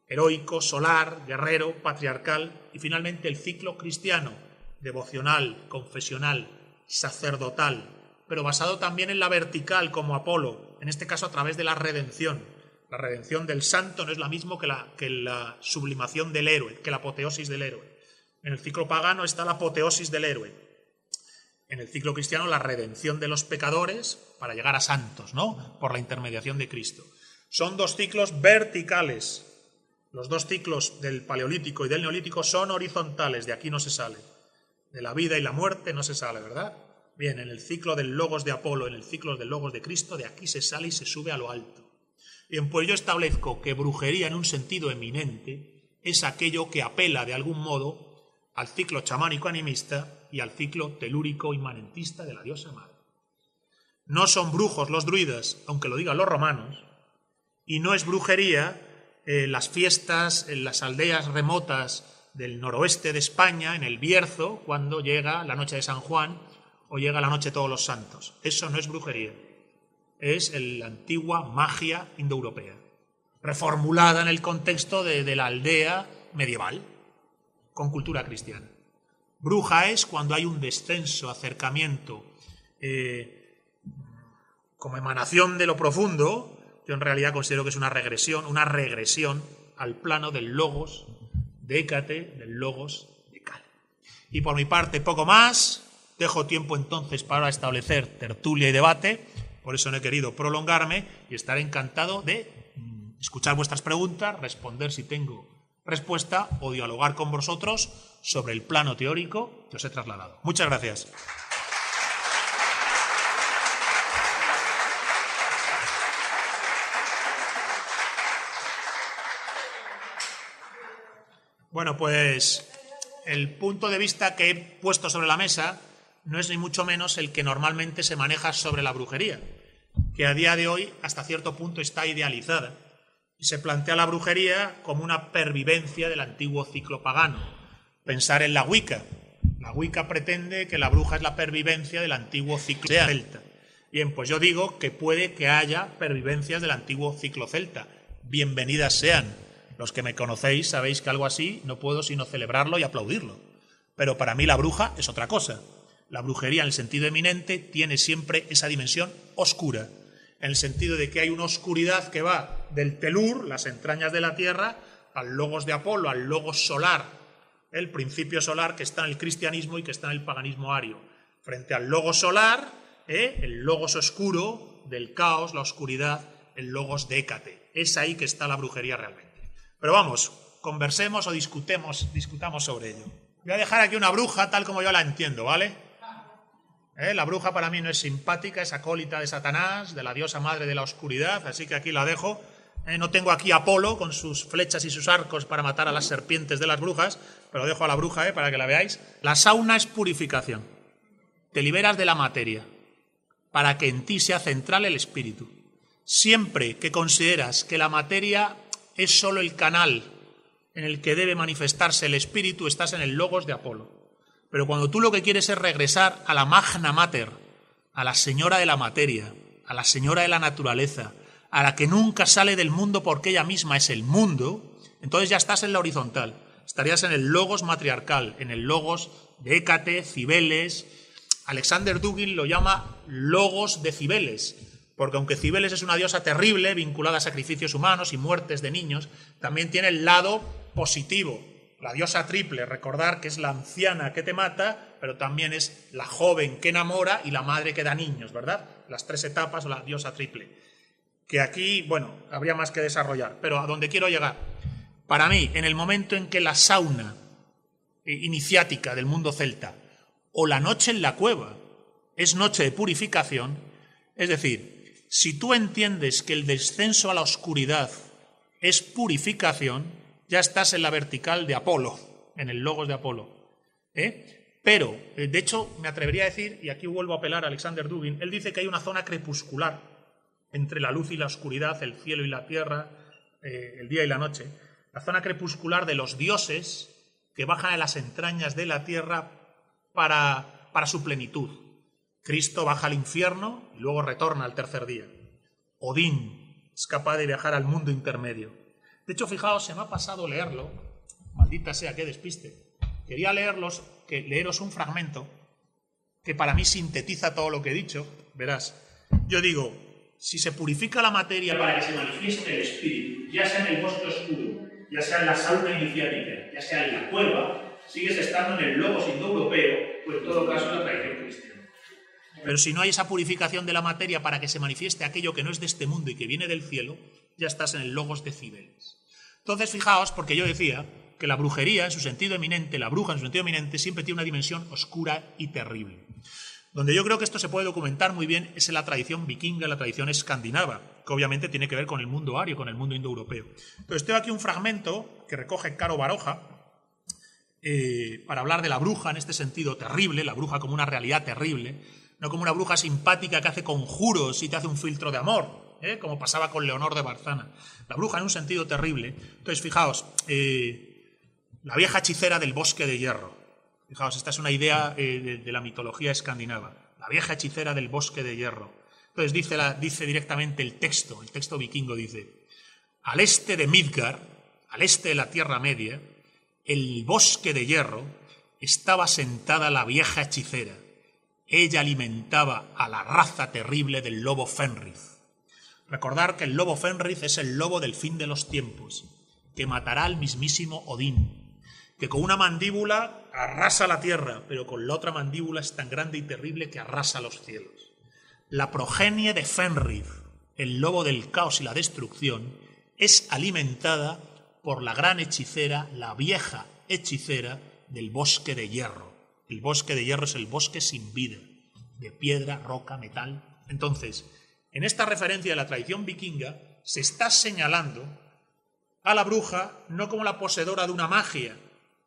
heroico, solar, guerrero, patriarcal, y finalmente el ciclo cristiano, devocional, confesional, sacerdotal, pero basado también en la vertical como Apolo, en este caso a través de la redención. La redención del santo no es la misma que la sublimación del héroe, que la apoteosis del héroe. En el ciclo pagano está la apoteosis del héroe. En el ciclo cristiano, la redención de los pecadores para llegar a santos, ¿no? Por la intermediación de Cristo. Son 2 ciclos verticales. Los 2 ciclos del paleolítico y del neolítico son horizontales, de aquí no se sale. De la vida y la muerte no se sale, ¿verdad? Bien, en el ciclo del logos de Apolo, en el ciclo del logos de Cristo, de aquí se sale y se sube a lo alto. Bien, pues yo establezco que brujería en un sentido eminente es aquello que apela de algún modo al ciclo chamánico animista y al ciclo telúrico inmanentista de la diosa madre. No son brujos los druidas, aunque lo digan los romanos, y no es brujería las fiestas en las aldeas remotas del noroeste de España, en el Bierzo, cuando llega la noche de San Juan o llega la noche de Todos los Santos. Eso no es brujería, es la antigua magia indoeuropea, reformulada en el contexto de la aldea medieval, con cultura cristiana. Bruja es cuando hay un descenso, acercamiento, como emanación de lo profundo. Yo en realidad considero que es una regresión al plano del logos de Hécate, del logos de Cal. Y por mi parte, poco más. Dejo tiempo entonces para establecer tertulia y debate, por eso no he querido prolongarme y estaré encantado de escuchar vuestras preguntas, responder si tengo respuesta o dialogar con vosotros sobre el plano teórico que os he trasladado. Muchas gracias. Bueno, pues el punto de vista que he puesto sobre la mesa no es ni mucho menos el que normalmente se maneja sobre la brujería, que a día de hoy hasta cierto punto está idealizada y se plantea la brujería como una pervivencia del antiguo ciclo pagano. Pensar en la Wicca. La Wicca pretende que la bruja es la pervivencia del antiguo ciclo celta. Bien, pues yo digo que puede que haya pervivencias del antiguo ciclo celta. Bienvenidas sean. Los que me conocéis sabéis que algo así no puedo sino celebrarlo y aplaudirlo. Pero para mí la bruja es otra cosa. La brujería en el sentido eminente tiene siempre esa dimensión oscura, en el sentido de que hay una oscuridad que va del telur, las entrañas de la tierra, al logos de Apolo, al logos solar, el principio solar que está en el cristianismo y que está en el paganismo ario. Frente al logos solar, el logos oscuro del caos, la oscuridad, el logos de Hécate. Es ahí que está la brujería realmente. Pero vamos, conversemos o discutamos sobre ello. Voy a dejar aquí una bruja tal como yo la entiendo, ¿vale? La bruja para mí no es simpática, es acólita de Satanás, de la diosa madre de la oscuridad, así que aquí la dejo. No tengo aquí a Apolo con sus flechas y sus arcos para matar a las serpientes de las brujas, pero dejo a la bruja para que la veáis. La sauna es purificación. Te liberas de la materia para que en ti sea central el espíritu. Siempre que consideras que la materia es solo el canal en el que debe manifestarse el espíritu, estás en el logos de Apolo. Pero cuando tú lo que quieres es regresar a la magna mater, a la señora de la materia, a la señora de la naturaleza, a la que nunca sale del mundo porque ella misma es el mundo, entonces ya estás en la horizontal. Estarías en el logos matriarcal, en el logos de Hécate, Cibeles. Alexander Dugin lo llama logos de Cibeles, porque aunque Cibeles es una diosa terrible, vinculada a sacrificios humanos y muertes de niños, también tiene el lado positivo. La diosa triple, recordar que es la anciana que te mata, pero también es la joven que enamora y la madre que da niños, ¿verdad? Las tres etapas, la diosa triple. Que aquí, bueno, habría más que desarrollar, pero a donde quiero llegar. Para mí, en el momento en que la sauna iniciática del mundo celta o la noche en la cueva es noche de purificación, es decir, si tú entiendes que el descenso a la oscuridad es purificación, ya estás en la vertical de Apolo, en el logos de Apolo. Pero, de hecho, me atrevería a decir, y aquí vuelvo a apelar a Alexander Dugin, él dice que hay una zona crepuscular entre la luz y la oscuridad, el cielo y la tierra, el día y la noche. La zona crepuscular de los dioses que bajan a las entrañas de la tierra para su plenitud. Cristo baja al infierno y luego retorna al tercer día. Odín es capaz de viajar al mundo intermedio. De hecho, fijaos, se me ha pasado leerlo, maldita sea, qué despiste. Quería leeros un fragmento que para mí sintetiza todo lo que he dicho. Verás, yo digo, si se purifica la materia para que se manifieste el espíritu, ya sea en el bosque oscuro, ya sea en la sauna iniciática, ya sea en la cueva, sigues estando en el logos indoeuropeo, o en todo caso en la tradición cristiana. Pero si no hay esa purificación de la materia para que se manifieste aquello que no es de este mundo y que viene del cielo, ya estás en el logos de Cibeles. Entonces, fijaos, porque yo decía que la brujería, en su sentido eminente, la bruja en su sentido eminente, siempre tiene una dimensión oscura y terrible. Donde yo creo que esto se puede documentar muy bien es en la tradición vikinga, la tradición escandinava, que obviamente tiene que ver con el mundo ario, con el mundo indoeuropeo. Entonces tengo aquí un fragmento que recoge Caro Baroja para hablar de la bruja en este sentido terrible, la bruja como una realidad terrible, no como una bruja simpática que hace conjuros y te hace un filtro de amor, como pasaba con Leonor de Barzana. La bruja en un sentido terrible. Entonces, fijaos, la vieja hechicera del bosque de hierro. Fijaos, esta es una idea de la mitología escandinava. La vieja hechicera del bosque de hierro. Entonces dice directamente el texto vikingo dice: al este de Midgard, al este de la Tierra Media, el bosque de hierro, estaba sentada la vieja hechicera. Ella alimentaba a la raza terrible del lobo Fenrir. Recordar que el lobo Fenrir es el lobo del fin de los tiempos, que matará al mismísimo Odín, que con una mandíbula arrasa la tierra, pero con la otra mandíbula es tan grande y terrible que arrasa los cielos. La progenie de Fenrir, el lobo del caos y la destrucción, es alimentada por la gran hechicera, la vieja hechicera del bosque de hierro. El bosque de hierro es el bosque sin vida, de piedra, roca, metal. Entonces, en esta referencia de la tradición vikinga, se está señalando a la bruja no como la poseedora de una magia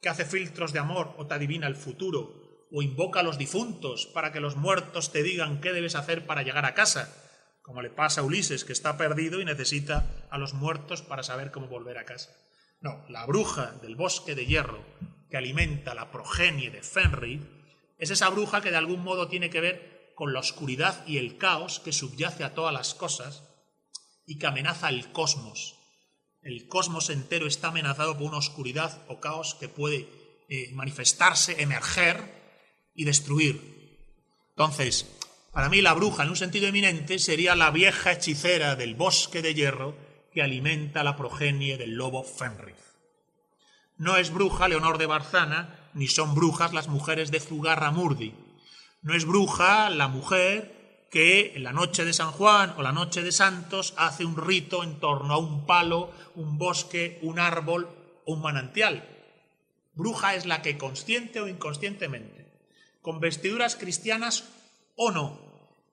que hace filtros de amor o te adivina el futuro o invoca a los difuntos para que los muertos te digan qué debes hacer para llegar a casa, como le pasa a Ulises, que está perdido y necesita a los muertos para saber cómo volver a casa. No, la bruja del bosque de hierro que alimenta la progenie de Fenrir es esa bruja que de algún modo tiene que ver con la oscuridad y el caos que subyace a todas las cosas y que amenaza el cosmos. El cosmos entero está amenazado por una oscuridad o caos que puede manifestarse, emerger y destruir. Entonces, para mí la bruja, en un sentido eminente, sería la vieja hechicera del bosque de hierro que alimenta la progenie del lobo Fenrir. No es bruja Leonor de Barzana, ni son brujas las mujeres de Zugarramurdi. No es bruja la mujer que en la noche de San Juan o la noche de Santos hace un rito en torno a un palo, un bosque, un árbol o un manantial. Bruja es la que consciente o inconscientemente, con vestiduras cristianas o no,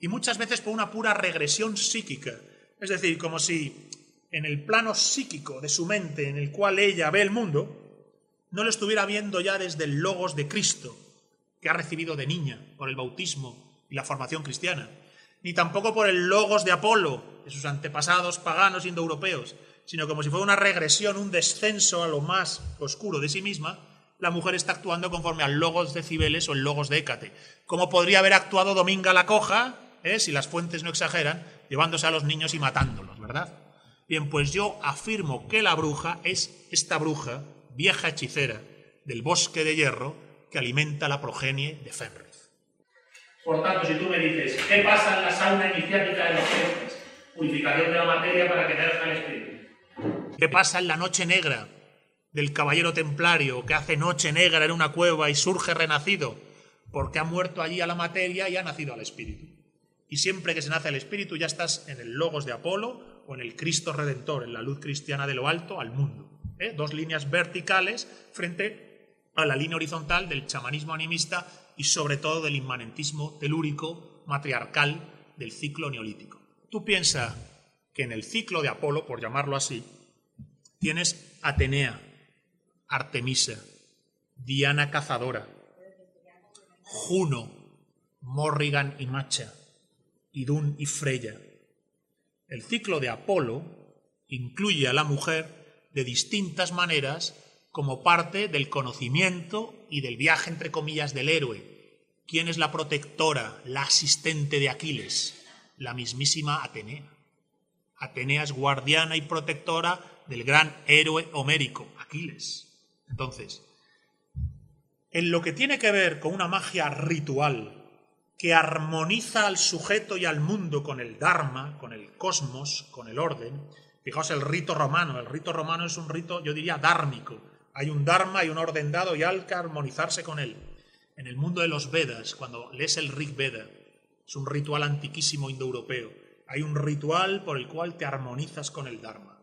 y muchas veces por una pura regresión psíquica, es decir, como si en el plano psíquico de su mente en el cual ella ve el mundo, no lo estuviera viendo ya desde el logos de Cristo, que ha recibido de niña por el bautismo y la formación cristiana, ni tampoco por el logos de Apolo, de sus antepasados paganos indoeuropeos, sino como si fuera una regresión, un descenso a lo más oscuro de sí misma. La mujer está actuando conforme al logos de Cibeles o el logos de Hécate. ¿Cómo podría haber actuado Dominga la Coja, si las fuentes no exageran, llevándose a los niños y matándolos, ¿verdad? Bien, pues yo afirmo que la bruja es esta bruja, vieja hechicera, del bosque de hierro, que alimenta la progenie de Fenrir. Por tanto, si tú me dices, ¿qué pasa en la sauna iniciática de los celtas? Purificación de la materia para que emerja el espíritu. ¿Qué pasa en la noche negra del caballero templario que hace noche negra en una cueva y surge renacido? Porque ha muerto allí a la materia y ha nacido al espíritu. Y siempre que se nace al espíritu ya estás en el logos de Apolo o en el Cristo Redentor, en la luz cristiana de lo alto al mundo. Dos líneas verticales frente a la línea horizontal del chamanismo animista y sobre todo del inmanentismo telúrico matriarcal del ciclo neolítico. Tú piensas que en el ciclo de Apolo, por llamarlo así, tienes Atenea, Artemisa, Diana Cazadora, Juno, Morrigan y Macha, Idún y Freya. El ciclo de Apolo incluye a la mujer de distintas maneras como parte del conocimiento y del viaje, entre comillas, del héroe. ¿Quién es la protectora, la asistente de Aquiles? La mismísima Atenea. Atenea es guardiana y protectora del gran héroe homérico, Aquiles. Entonces, en lo que tiene que ver con una magia ritual que armoniza al sujeto y al mundo con el Dharma, con el cosmos, con el orden, fijaos el rito romano. El rito romano es un rito, yo diría, dármico. Hay un Dharma, hay un orden dado y hay que armonizarse con él. En el mundo de los Vedas, cuando lees el Rig Veda, es un ritual antiquísimo indoeuropeo. Hay un ritual por el cual te armonizas con el Dharma.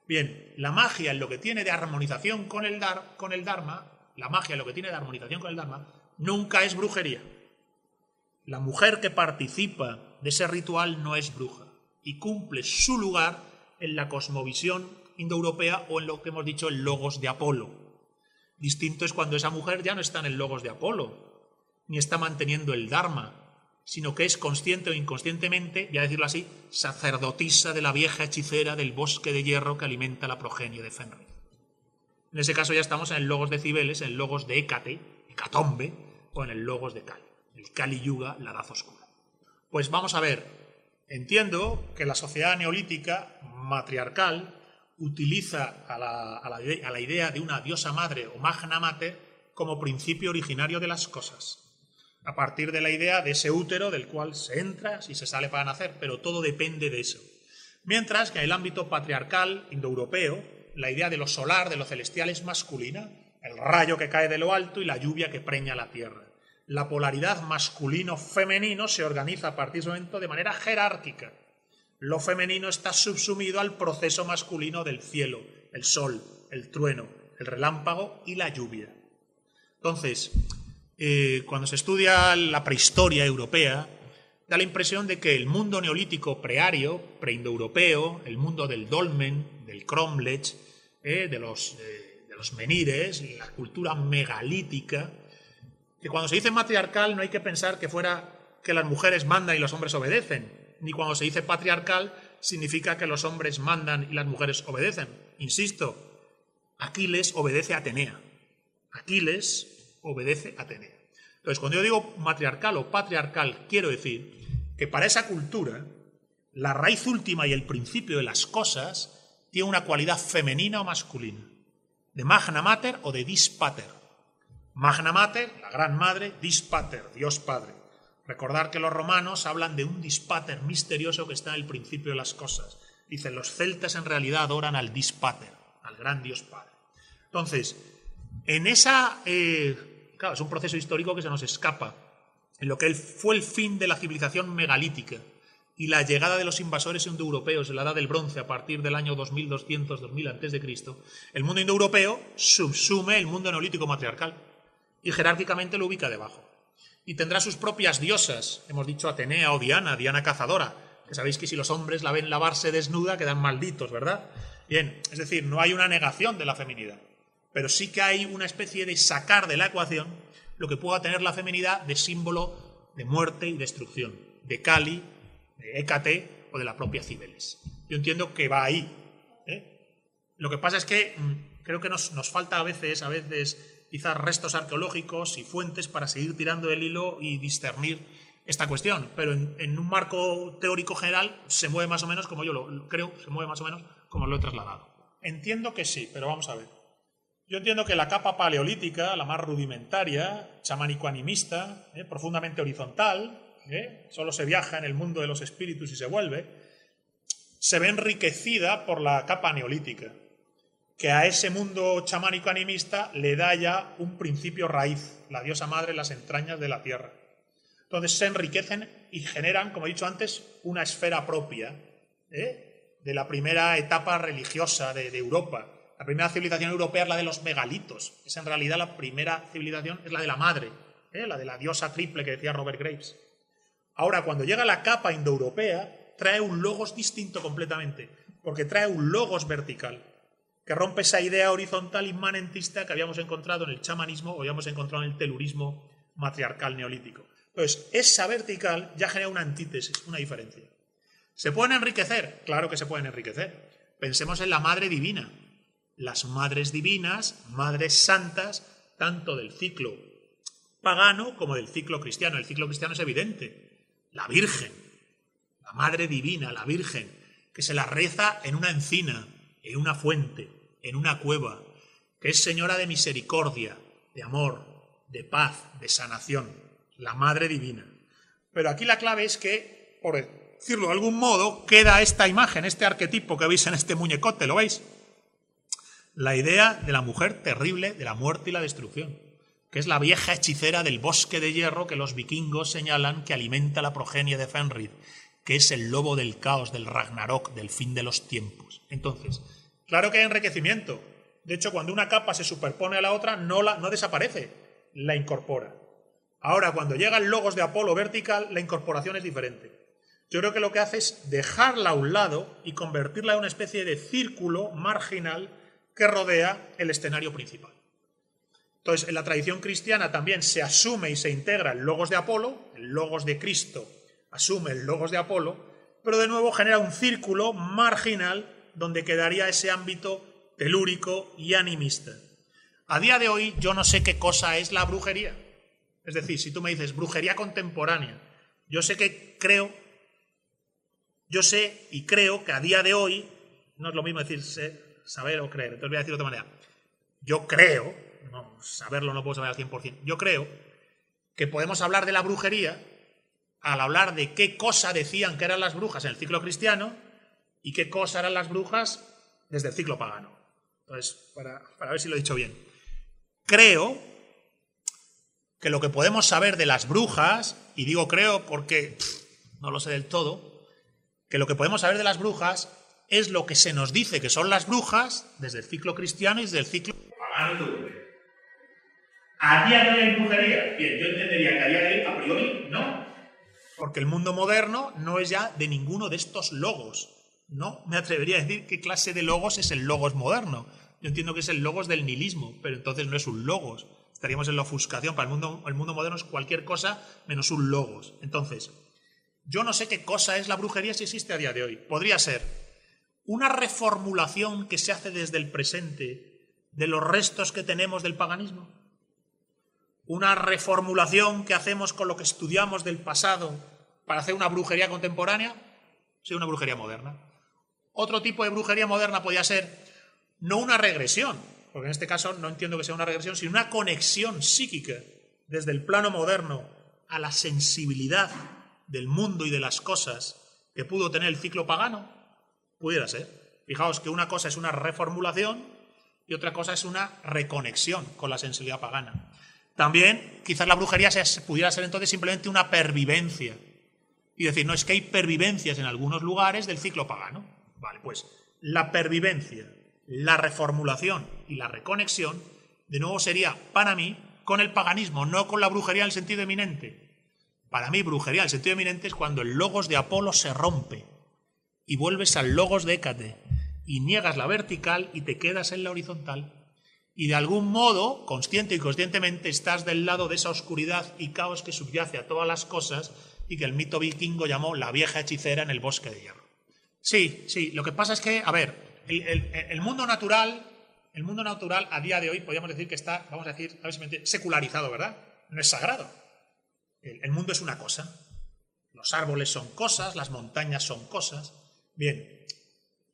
Bien, la magia en lo que tiene de armonización con el Dharma, la magia en lo que tiene de armonización con el Dharma, nunca es brujería. La mujer que participa de ese ritual no es bruja y cumple su lugar en la cosmovisión indoeuropea o en lo que hemos dicho el logos de Apolo. Distinto es cuando esa mujer ya no está en el logos de Apolo, ni está manteniendo el Dharma, sino que es consciente o inconscientemente, voy a decirlo así, sacerdotisa de la vieja hechicera del bosque de hierro que alimenta la progenie de Fenrir. En ese caso ya estamos en el logos de Cibeles, en el logos de Hécate, Hecatombe, o en el logos de Kali, el Kali Yuga, la edad oscura. Pues vamos a ver, entiendo que la sociedad neolítica matriarcal utiliza a la idea de una diosa madre o magna mater como principio originario de las cosas, a partir de la idea de ese útero del cual se entra y se sale para nacer, pero todo depende de eso. Mientras que en el ámbito patriarcal indoeuropeo, la idea de lo solar, de lo celestial es masculina, el rayo que cae de lo alto y la lluvia que preña la tierra. La polaridad masculino-femenino se organiza a partir de ese momento de manera jerárquica. Lo femenino está subsumido al proceso masculino del cielo, el sol, el trueno, el relámpago y la lluvia. Entonces, cuando se estudia la prehistoria europea, da la impresión de que el mundo neolítico preario, preindoeuropeo, el mundo del dolmen, del cromlech, de los menires, la cultura megalítica, que cuando se dice matriarcal no hay que pensar que fuera que las mujeres mandan y los hombres obedecen, ni cuando se dice patriarcal significa que los hombres mandan y las mujeres obedecen. Insisto, Aquiles obedece a Atenea. Aquiles obedece a Atenea. Entonces, cuando yo digo matriarcal o patriarcal, quiero decir que para esa cultura la raíz última y el principio de las cosas tiene una cualidad femenina o masculina, de magna mater o de dis pater. Magna mater, la gran madre, dis pater, Dios Padre. Recordar que los romanos hablan de un dis pater misterioso que está en el principio de las cosas. Dicen, los celtas en realidad adoran al dis pater, al gran Dios Padre. Entonces, en esa... claro, es un proceso histórico que se nos escapa. En lo que fue el fin de la civilización megalítica y la llegada de los invasores indoeuropeos en la Edad del Bronce a partir del año 2200-2000 a.C., el mundo indoeuropeo subsume el mundo neolítico matriarcal y jerárquicamente lo ubica debajo. Y tendrá sus propias diosas, hemos dicho Atenea o Diana, Diana cazadora, que sabéis que si los hombres la ven lavarse desnuda quedan malditos, ¿verdad? Bien, es decir, no hay una negación de la feminidad, pero sí que hay una especie de sacar de la ecuación lo que pueda tener la feminidad de símbolo de muerte y destrucción, de Kali, de Hécate o de la propia Cibeles. Yo entiendo que va ahí. Lo que pasa es que creo que nos falta a veces quizás restos arqueológicos y fuentes para seguir tirando el hilo y discernir esta cuestión, pero en un marco teórico general se mueve más o menos como yo lo creo, se mueve más o menos como lo he trasladado. Entiendo que sí, pero vamos a ver. Yo entiendo que la capa paleolítica, la más rudimentaria, chamánico-animista, profundamente horizontal, solo se viaja en el mundo de los espíritus y se vuelve, se ve enriquecida por la capa neolítica, que a ese mundo chamánico-animista le da ya un principio raíz, la diosa madre en las entrañas de la tierra. Entonces se enriquecen y generan, como he dicho antes, una esfera propia de la primera etapa religiosa de Europa. La primera civilización europea es la de los megalitos. Es en realidad la primera civilización, es la de la madre, la de la diosa triple que decía Robert Graves. Ahora, cuando llega la capa indoeuropea, trae un logos distinto completamente, porque trae un logos vertical, que rompe esa idea horizontal inmanentista que habíamos encontrado en el chamanismo o habíamos encontrado en el telurismo matriarcal neolítico. Entonces, esa vertical ya genera una antítesis, una diferencia. ¿Se pueden enriquecer? Claro que se pueden enriquecer. Pensemos en la Madre Divina. Las madres divinas, madres santas, tanto del ciclo pagano como del ciclo cristiano. El ciclo cristiano es evidente. La Virgen, la Madre Divina, la Virgen, que se la reza en una encina, en una fuente, en una cueva, que es señora de misericordia, de amor, de paz, de sanación, la Madre Divina. Pero aquí la clave es que, por decirlo de algún modo, queda esta imagen, este arquetipo que veis en este muñecote, ¿lo veis? La idea de la mujer terrible, de la muerte y la destrucción, que es la vieja hechicera del bosque de hierro que los vikingos señalan que alimenta la progenie de Fenrir, que es el lobo del caos, del Ragnarok, del fin de los tiempos. Entonces, claro que hay enriquecimiento. De hecho, cuando una capa se superpone a la otra, no desaparece, la incorpora. Ahora, cuando llega el logos de Apolo vertical, la incorporación es diferente. Yo creo que lo que hace es dejarla a un lado y convertirla en una especie de círculo marginal que rodea el escenario principal. Entonces, en la tradición cristiana también se asume y se integra el logos de Apolo, el logos de Cristo asume el logos de Apolo, pero de nuevo genera un círculo marginal donde quedaría ese ámbito telúrico y animista. A día de hoy yo no sé qué cosa es la brujería. Es decir, si tú me dices brujería contemporánea, yo sé y creo que a día de hoy, no es lo mismo decir saber o creer, entonces voy a decir de otra manera. Yo creo, no, saberlo no puedo saber al 100%, yo creo que podemos hablar de la brujería al hablar de qué cosa decían que eran las brujas en el ciclo cristiano y qué cosa eran las brujas desde el ciclo pagano. Entonces, para ver si lo he dicho bien. Creo que lo que podemos saber de las brujas, y digo creo porque no lo sé del todo, que lo que podemos saber de las brujas es lo que se nos dice que son las brujas desde el ciclo cristiano y desde el ciclo pagano. ¿A día de hoy hay brujería? Bien, yo entendería que a día de hoy, a priori, no. Porque el mundo moderno no es ya de ninguno de estos logos. No me atrevería a decir qué clase de logos es el logos moderno. Yo entiendo que es el logos del nihilismo, pero entonces no es un logos. Estaríamos en la ofuscación. Para el mundo moderno es cualquier cosa menos un logos. Entonces, yo no sé qué cosa es la brujería si existe a día de hoy. Podría ser una reformulación que se hace desde el presente de los restos que tenemos del paganismo. Una reformulación que hacemos con lo que estudiamos del pasado para hacer una brujería contemporánea, sí, una brujería moderna. Otro tipo de brujería moderna podría ser no una regresión, porque en este caso no entiendo que sea una regresión, sino una conexión psíquica desde el plano moderno a la sensibilidad del mundo y de las cosas que pudo tener el ciclo pagano. Pudiera ser. Fijaos que una cosa es una reformulación y otra cosa es una reconexión con la sensibilidad pagana. También quizás la brujería pudiera ser entonces simplemente una pervivencia. Y decir, no, es que hay pervivencias en algunos lugares del ciclo pagano. Vale, pues la pervivencia, la reformulación y la reconexión, de nuevo sería, para mí, con el paganismo, no con la brujería en el sentido eminente. Para mí, brujería en el sentido eminente es cuando el logos de Apolo se rompe y vuelves al logos de Hécate y niegas la vertical y te quedas en la horizontal. Y de algún modo, consciente y conscientemente, estás del lado de esa oscuridad y caos que subyace a todas las cosas y que el mito vikingo llamó la vieja hechicera en el bosque de hierro. Sí, lo que pasa es que, a ver, el mundo natural a día de hoy podríamos decir que está, vamos a decir, a ver si me entiendes, secularizado, ¿verdad? No es sagrado. El mundo es una cosa. Los árboles son cosas, las montañas son cosas. Bien,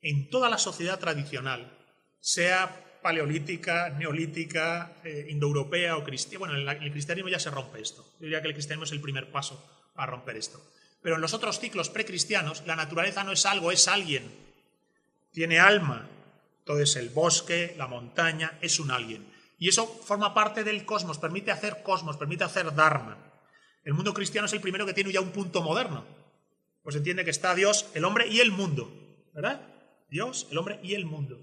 en toda la sociedad tradicional, sea paleolítica, neolítica, indoeuropea o cristiana. Bueno, en el cristianismo ya se rompe esto. Yo diría que el cristianismo es el primer paso a romper esto. Pero en los otros ciclos precristianos, la naturaleza no es algo, es alguien. Tiene alma. Entonces el bosque, la montaña, es un alguien. Y eso forma parte del cosmos, permite hacer dharma. El mundo cristiano es el primero que tiene ya un punto moderno. Pues entiende que está Dios, el hombre y el mundo. ¿Verdad? Dios, el hombre y el mundo.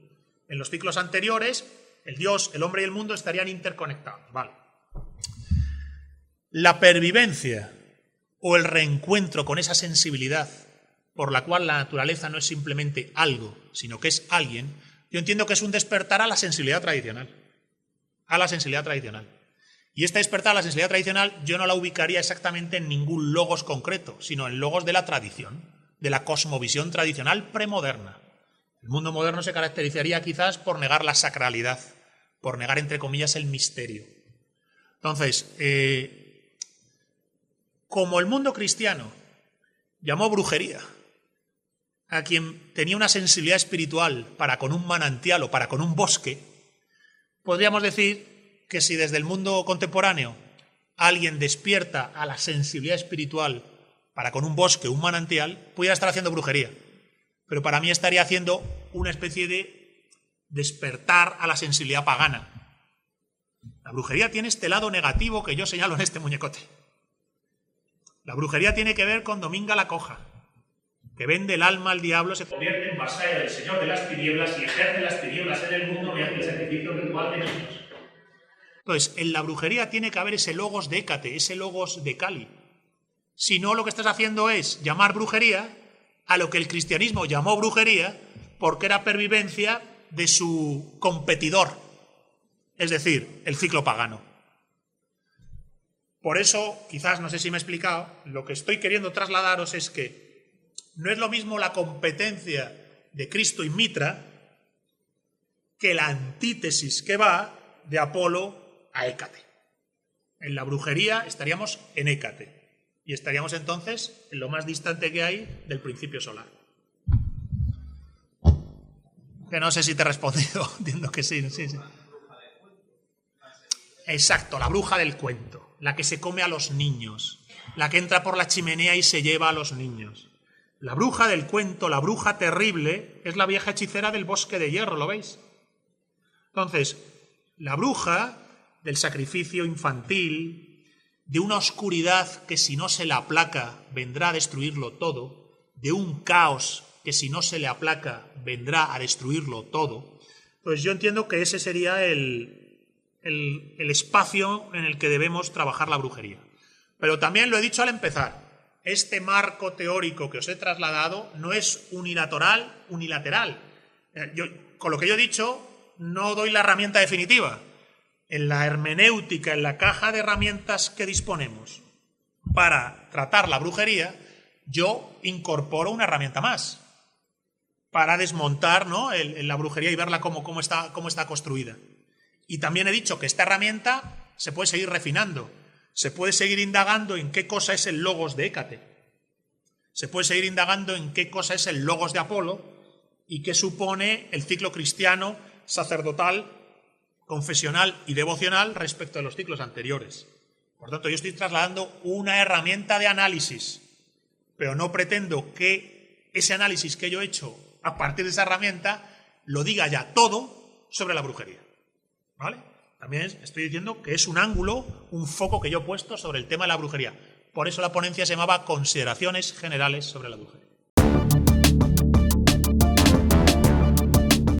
En los ciclos anteriores, el Dios, el hombre y el mundo estarían interconectados. Vale. La pervivencia o el reencuentro con esa sensibilidad por la cual la naturaleza no es simplemente algo, sino que es alguien, yo entiendo que es un despertar a la sensibilidad tradicional. A la sensibilidad tradicional. Y este despertar a la sensibilidad tradicional yo no la ubicaría exactamente en ningún logos concreto, sino en logos de la tradición, de la cosmovisión tradicional premoderna. El mundo moderno se caracterizaría quizás por negar la sacralidad, por negar, entre comillas, el misterio. Entonces, como el mundo cristiano llamó brujería a quien tenía una sensibilidad espiritual para con un manantial o para con un bosque, podríamos decir que si desde el mundo contemporáneo alguien despierta a la sensibilidad espiritual para con un bosque o un manantial, pudiera estar haciendo brujería. Pero para mí estaría haciendo una especie de despertar a la sensibilidad pagana. La brujería tiene este lado negativo que yo señalo en este muñecote. La brujería tiene que ver con Dominga la Coja, que vende el alma al diablo, se convierte en vasalla del señor de las tinieblas y ejerce las tinieblas en el mundo mediante el sacrificio ritual de niños. Entonces, en la brujería tiene que haber ese logos de Hécate, ese logos de Kali. Si no, lo que estás haciendo es llamar brujería a lo que el cristianismo llamó brujería porque era pervivencia de su competidor, es decir, el ciclo pagano. Por eso, quizás, no sé si me he explicado, lo que estoy queriendo trasladaros es que no es lo mismo la competencia de Cristo y Mitra que la antítesis que va de Apolo a Hécate. En la brujería estaríamos en Hécate y estaríamos entonces en lo más distante que hay del principio solar. Que no sé si te he respondido, entiendo que sí. Exacto, la bruja del cuento, la que se come a los niños, la que entra por la chimenea y se lleva a los niños. La bruja del cuento, la bruja terrible, es la vieja hechicera del bosque de hierro, ¿lo veis? Entonces, la bruja del sacrificio infantil, de una oscuridad que si no se la aplaca vendrá a destruirlo todo, de un caos que si no se le aplaca vendrá a destruirlo todo, pues yo entiendo que ese sería el espacio en el que debemos trabajar la brujería. Pero también lo he dicho al empezar, este marco teórico que os he trasladado no es unilateral. Con lo que yo he dicho, no doy la herramienta definitiva. En la hermenéutica, en la caja de herramientas que disponemos para tratar la brujería, yo incorporo una herramienta más para desmontar, ¿no?, la brujería y verla cómo está construida. Y también he dicho que esta herramienta se puede seguir refinando, se puede seguir indagando en qué cosa es el logos de Hécate, se puede seguir indagando en qué cosa es el logos de Apolo y qué supone el ciclo cristiano, sacerdotal, confesional y devocional respecto a los ciclos anteriores. Por tanto, yo estoy trasladando una herramienta de análisis, pero no pretendo que ese análisis que yo he hecho a partir de esa herramienta lo diga ya todo sobre la brujería. ¿Vale? También estoy diciendo que es un ángulo, un foco que yo he puesto sobre el tema de la brujería. Por eso la ponencia se llamaba Consideraciones Generales sobre la Brujería.